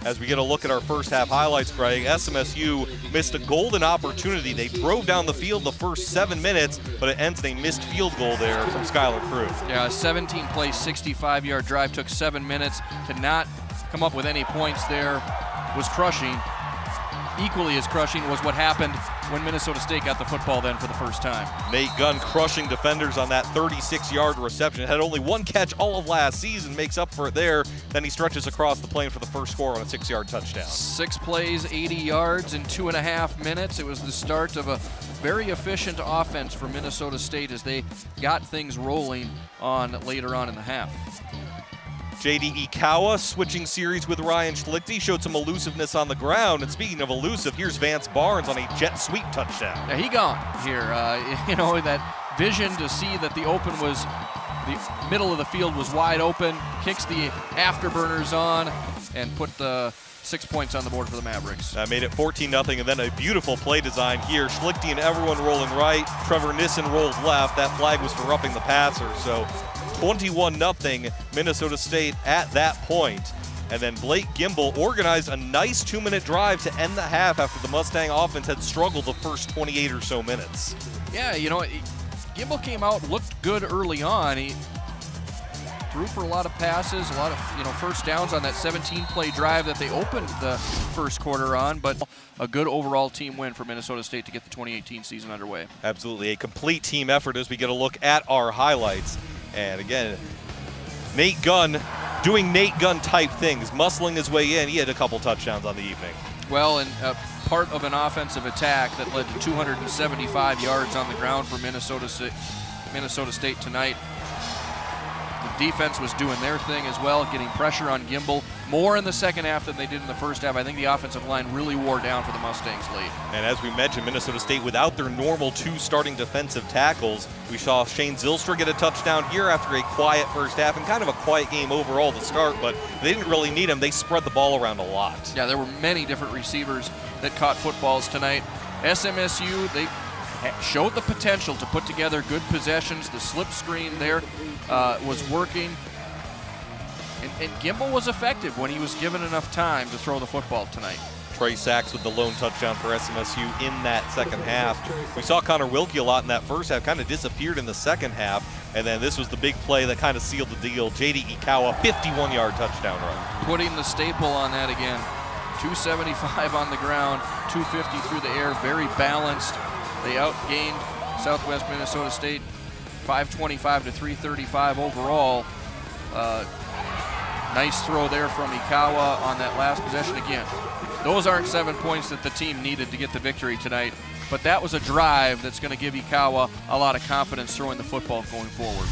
as we get a look at our first half highlights, Greg, SMSU missed a golden opportunity. They drove down the field the first 7 minutes, but it ends in a missed field goal there from Skylar Crew. Yeah, a 17-play, 65-yard drive took 7 minutes to not come up with any points there. Was crushing. Equally as crushing was what happened when Minnesota State got the football then for the first time. Nate Gunn crushing defenders on that 36-yard reception. Had only one catch all of last season, makes up for it there. Then he stretches across the plane for the first score on a 6-yard touchdown. 6 plays, 80 yards in 2.5 minutes. It was the start of a very efficient offense for Minnesota State as they got things rolling on later on in the half. J.D. Ikawa switching series with Ryan Schlichty, showed some elusiveness on the ground. And speaking of elusive, here's Vance Barnes on a jet sweep touchdown. Yeah, he gone here. You know, that vision to see that the middle of the field was wide open, kicks the afterburners on, and put the 6 points on the board for the Mavericks. Made it 14-0, and then a beautiful play design here. Schlichty and everyone rolling right. Trevor Nissen rolled left. That flag was for roughing the passer, so 21-0 Minnesota State at that point. And then Blake Gimble organized a nice 2-minute drive to end the half after the Mustang offense had struggled the first 28 or so minutes. Yeah, you know, Gimble came out, looked good early on. He threw for a lot of passes, a lot of first downs on that 17-play drive that they opened the first quarter on, but a good overall team win for Minnesota State to get the 2018 season underway. Absolutely, a complete team effort as we get a look at our highlights. And again, Nate Gunn doing Nate Gunn type things, muscling his way in. He had a couple touchdowns on the evening. Well, and part of an offensive attack that led to 275 yards on the ground for Minnesota State tonight. The defense was doing their thing as well, getting pressure on Gimble more in the second half than they did in the first half. I think the offensive line really wore down for the Mustangs late. And as we mentioned, Minnesota State without their normal 2 starting defensive tackles. We saw Shane Zylstra get a touchdown here after a quiet first half and kind of a quiet game overall to start, but they didn't really need him. They spread the ball around a lot. Yeah, there were many different receivers that caught footballs tonight. SMSU, they showed the potential to put together good possessions. The slip screen there was working. And Gimble was effective when he was given enough time to throw the football tonight. Trey Sachs with the lone touchdown for SMSU in that second half. We saw Connor Wilkie a lot in that first half, kind of disappeared in the second half. And then this was the big play that kind of sealed the deal. J.D. Ikawa, 51-yard touchdown run. Putting the staple on that again. 275 on the ground, 250 through the air, very balanced. They outgained Southwest Minnesota State 525 to 335 overall. Nice throw there from Ikawa on that last possession again. Those aren't 7 points that the team needed to get the victory tonight, but that was a drive that's going to give Ikawa a lot of confidence throwing the football going forward.